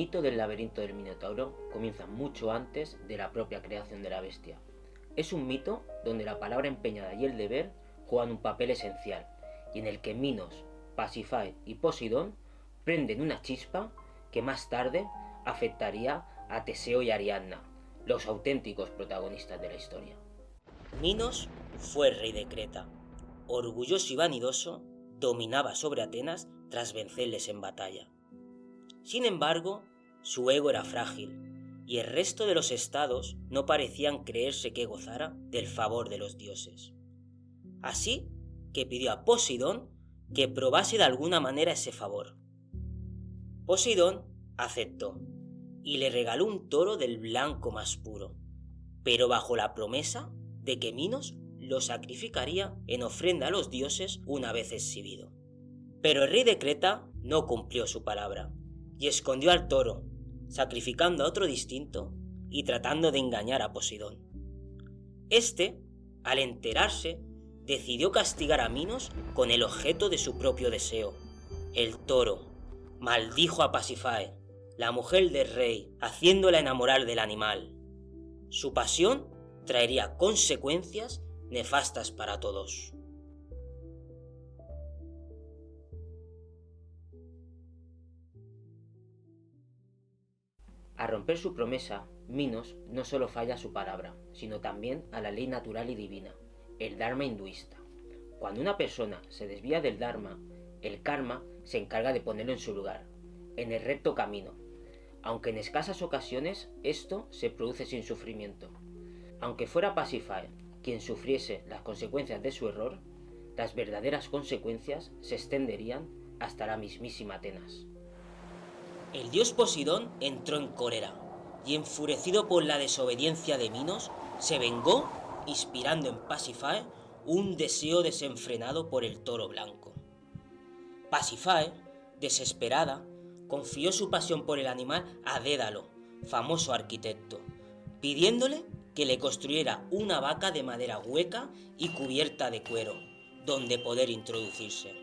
mito del laberinto del Minotauro comienza mucho antes de la propia creación de la bestia. Es un mito donde la palabra empeñada y el deber juegan un papel esencial, y en el que Minos, Pasífae y Poseidón prenden una chispa que más tarde afectaría a Teseo y Ariadna, los auténticos protagonistas de la historia. Minos fue rey de Creta. Orgulloso y vanidoso, dominaba sobre Atenas tras vencerles en batalla. Sin embargo, su ego era frágil, y el resto de los estados no parecían creerse que gozara del favor de los dioses. Así que pidió a Poseidón que probase de alguna manera ese favor. Poseidón aceptó, y le regaló un toro del blanco más puro, pero bajo la promesa de que Minos lo sacrificaría en ofrenda a los dioses una vez exhibido. Pero el rey de Creta no cumplió su palabra, y escondió al toro, sacrificando a otro distinto y tratando de engañar a Poseidón. Este, al enterarse, decidió castigar a Minos con el objeto de su propio deseo, el toro. Maldijo a Pasífae, la mujer del rey, haciéndola enamorar del animal. Su pasión traería consecuencias nefastas para todos. Al romper su promesa, Minos no solo falla a su palabra, sino también a la ley natural y divina, el Dharma hinduista. Cuando una persona se desvía del Dharma, el karma se encarga de ponerlo en su lugar, en el recto camino, aunque en escasas ocasiones esto se produce sin sufrimiento. Aunque fuera Pasífae quien sufriese las consecuencias de su error, las verdaderas consecuencias se extenderían hasta la mismísima Atenas. El dios Poseidón entró en cólera, y enfurecido por la desobediencia de Minos, se vengó, inspirando en Pasífae un deseo desenfrenado por el toro blanco. Pasífae, desesperada, confió su pasión por el animal a Dédalo, famoso arquitecto, pidiéndole que le construyera una vaca de madera hueca y cubierta de cuero, donde poder introducirse.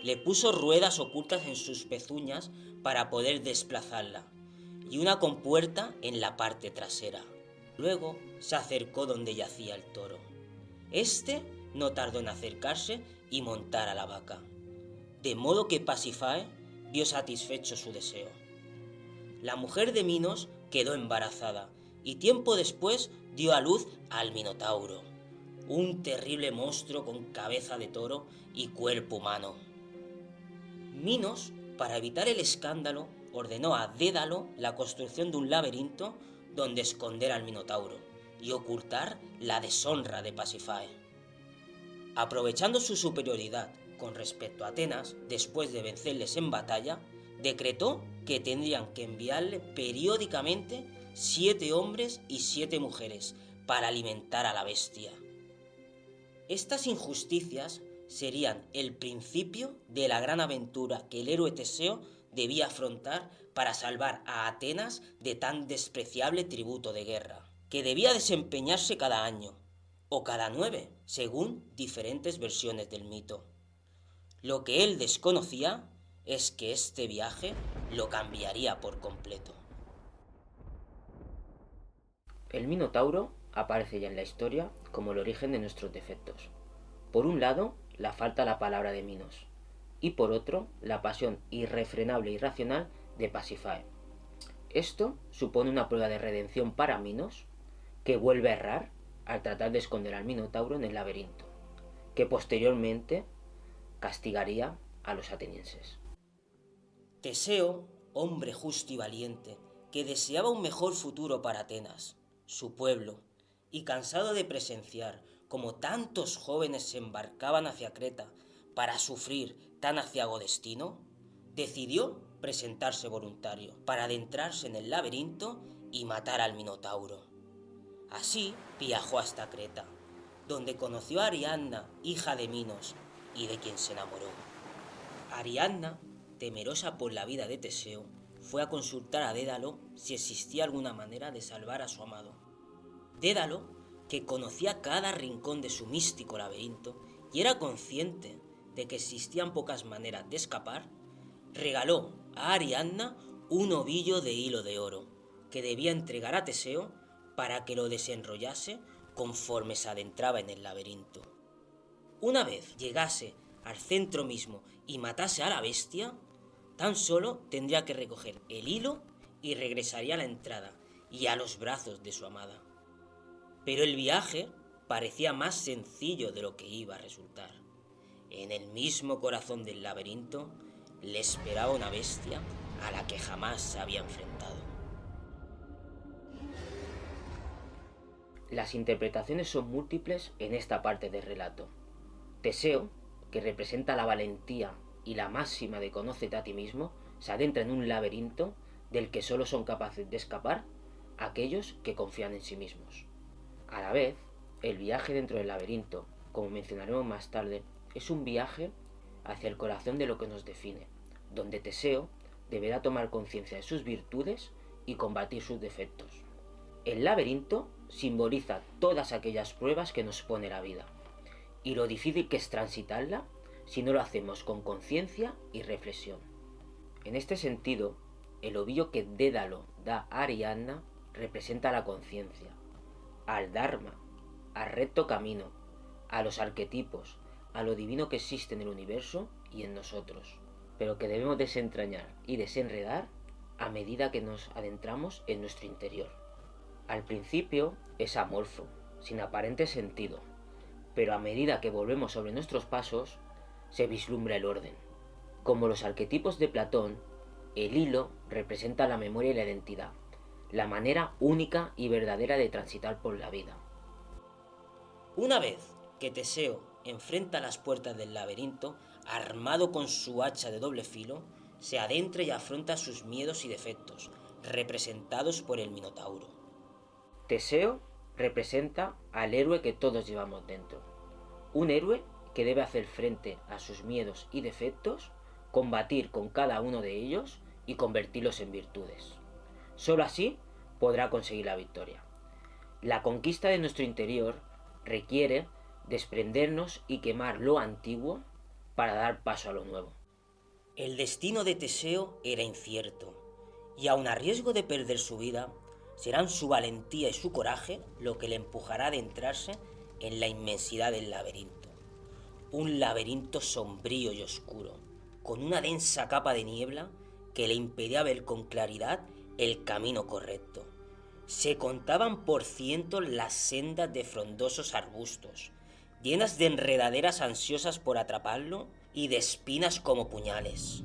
Le puso ruedas ocultas en sus pezuñas para poder desplazarla, y una compuerta en la parte trasera. Luego se acercó donde yacía el toro. Este no tardó en acercarse y montar a la vaca, de modo que Pasífae vio satisfecho su deseo. La mujer de Minos quedó embarazada y tiempo después dio a luz al Minotauro, un terrible monstruo con cabeza de toro y cuerpo humano. Minos, para evitar el escándalo, ordenó a Dédalo la construcción de un laberinto donde esconder al Minotauro y ocultar la deshonra de Pasífae. Aprovechando su superioridad con respecto a Atenas, después de vencerles en batalla, decretó que tendrían que enviarle periódicamente 7 hombres y 7 mujeres para alimentar a la bestia. Estas injusticias serían el principio de la gran aventura que el héroe Teseo debía afrontar para salvar a Atenas de tan despreciable tributo de guerra, que debía desempeñarse cada año, o cada 9, según diferentes versiones del mito. Lo que él desconocía es que este viaje lo cambiaría por completo. El Minotauro aparece ya en la historia como el origen de nuestros defectos. Por un lado, la falta a la palabra de Minos, y por otro, la pasión irrefrenable e irracional de Pasífae. Esto supone una prueba de redención para Minos, que vuelve a errar al tratar de esconder al Minotauro en el laberinto, que posteriormente castigaría a los atenienses. Teseo, hombre justo y valiente, que deseaba un mejor futuro para Atenas, su pueblo, y cansado de presenciar como tantos jóvenes se embarcaban hacia Creta para sufrir tan aciago destino, decidió presentarse voluntario para adentrarse en el laberinto y matar al Minotauro. Así viajó hasta Creta, donde conoció a Ariadna, hija de Minos, y de quien se enamoró. Ariadna, temerosa por la vida de Teseo, fue a consultar a Dédalo si existía alguna manera de salvar a su amado. Dédalo, que conocía cada rincón de su místico laberinto y era consciente de que existían pocas maneras de escapar, regaló a Ariadna un ovillo de hilo de oro que debía entregar a Teseo para que lo desenrollase conforme se adentraba en el laberinto. Una vez llegase al centro mismo y matase a la bestia, tan solo tendría que recoger el hilo y regresaría a la entrada y a los brazos de su amada. Pero el viaje parecía más sencillo de lo que iba a resultar. En el mismo corazón del laberinto le esperaba una bestia a la que jamás se había enfrentado. Las interpretaciones son múltiples en esta parte del relato. Teseo, que representa la valentía y la máxima de conócete a ti mismo, se adentra en un laberinto del que solo son capaces de escapar aquellos que confían en sí mismos. A la vez, el viaje dentro del laberinto, como mencionaremos más tarde, es un viaje hacia el corazón de lo que nos define, donde Teseo deberá tomar conciencia de sus virtudes y combatir sus defectos. El laberinto simboliza todas aquellas pruebas que nos pone la vida, y lo difícil que es transitarla si no lo hacemos con conciencia y reflexión. En este sentido, el ovillo que Dédalo da a Ariadna representa la conciencia, al Dharma, al recto camino, a los arquetipos, a lo divino que existe en el universo y en nosotros, pero que debemos desentrañar y desenredar a medida que nos adentramos en nuestro interior. Al principio es amorfo, sin aparente sentido, pero a medida que volvemos sobre nuestros pasos, se vislumbra el orden. Como los arquetipos de Platón, el hilo representa la memoria y la identidad, la manera única y verdadera de transitar por la vida. Una vez que Teseo enfrenta las puertas del laberinto, armado con su hacha de doble filo, se adentra y afronta sus miedos y defectos, representados por el Minotauro. Teseo representa al héroe que todos llevamos dentro, un héroe que debe hacer frente a sus miedos y defectos, combatir con cada uno de ellos y convertirlos en virtudes. Solo así podrá conseguir la victoria. La conquista de nuestro interior requiere desprendernos y quemar lo antiguo para dar paso a lo nuevo. El destino de Teseo era incierto, y aun a riesgo de perder su vida, serán su valentía y su coraje lo que le empujará a adentrarse en la inmensidad del laberinto. Un laberinto sombrío y oscuro, con una densa capa de niebla que le impedía ver con claridad el camino correcto. Se contaban por cientos las sendas de frondosos arbustos, llenas de enredaderas ansiosas por atraparlo y de espinas como puñales.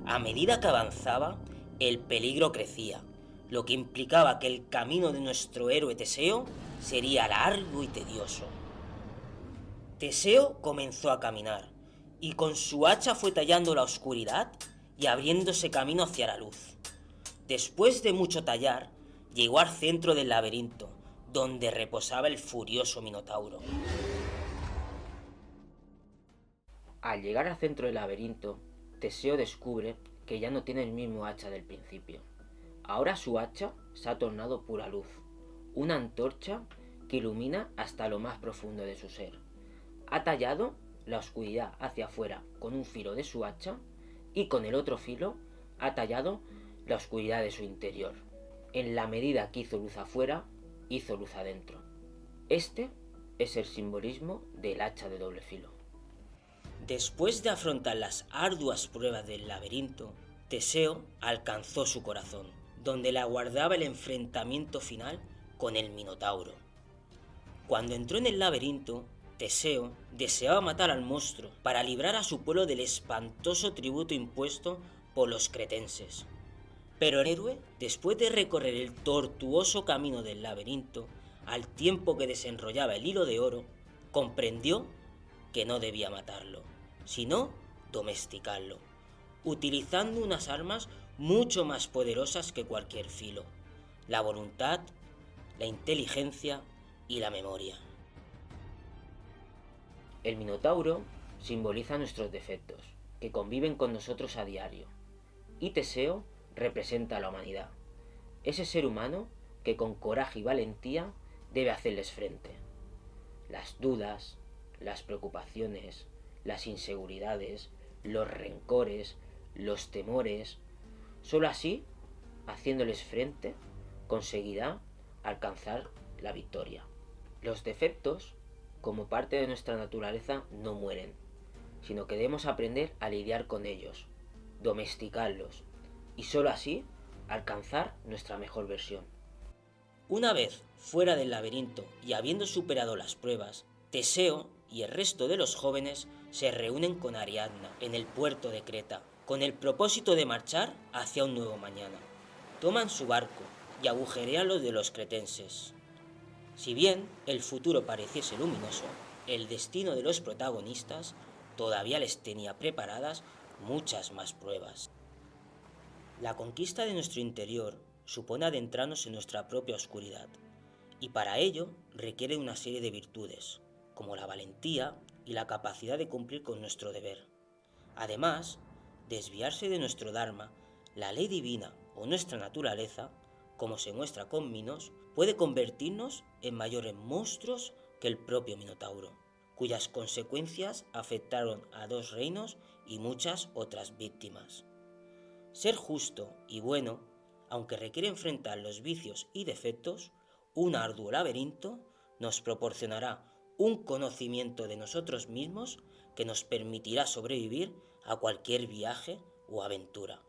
A medida que avanzaba, el peligro crecía, lo que implicaba que el camino de nuestro héroe Teseo sería largo y tedioso. Teseo comenzó a caminar, y con su hacha fue tallando la oscuridad y abriéndose camino hacia la luz. Después de mucho tallar, llegó al centro del laberinto, donde reposaba el furioso Minotauro. Al llegar al centro del laberinto, Teseo descubre que ya no tiene el mismo hacha del principio. Ahora su hacha se ha tornado pura luz, una antorcha que ilumina hasta lo más profundo de su ser. Ha tallado la oscuridad hacia afuera con un filo de su hacha y con el otro filo ha tallado la oscuridad de su interior. En la medida que hizo luz afuera, hizo luz adentro. Este es el simbolismo del hacha de doble filo. Después de afrontar las arduas pruebas del laberinto, Teseo alcanzó su corazón, donde le aguardaba el enfrentamiento final con el Minotauro. Cuando entró en el laberinto, Teseo deseaba matar al monstruo para librar a su pueblo del espantoso tributo impuesto por los cretenses. Pero el héroe, después de recorrer el tortuoso camino del laberinto, al tiempo que desenrollaba el hilo de oro, comprendió que no debía matarlo, sino domesticarlo, utilizando unas armas mucho más poderosas que cualquier filo: la voluntad, la inteligencia y la memoria. El Minotauro simboliza nuestros defectos, que conviven con nosotros a diario, y Teseo representa a la humanidad, ese ser humano que con coraje y valentía debe hacerles frente. Las dudas, las preocupaciones, las inseguridades, los rencores, los temores. Solo así haciéndoles frente, conseguirá alcanzar la victoria. Los defectos, como parte de nuestra naturaleza, no mueren, sino que debemos aprender a lidiar con ellos, domesticarlos, y sólo así alcanzar nuestra mejor versión. Una vez fuera del laberinto y habiendo superado las pruebas, Teseo y el resto de los jóvenes se reúnen con Ariadna en el puerto de Creta, con el propósito de marchar hacia un nuevo mañana. Toman su barco y agujerean los de los cretenses. Si bien el futuro pareciese luminoso, el destino de los protagonistas todavía les tenía preparadas muchas más pruebas. La conquista de nuestro interior supone adentrarnos en nuestra propia oscuridad, y para ello requiere una serie de virtudes, como la valentía y la capacidad de cumplir con nuestro deber. Además, desviarse de nuestro Dharma, la ley divina o nuestra naturaleza, como se muestra con Minos, puede convertirnos en mayores monstruos que el propio Minotauro, cuyas consecuencias afectaron a 2 reinos y muchas otras víctimas. Ser justo y bueno, aunque requiere enfrentar los vicios y defectos, un arduo laberinto nos proporcionará un conocimiento de nosotros mismos que nos permitirá sobrevivir a cualquier viaje o aventura.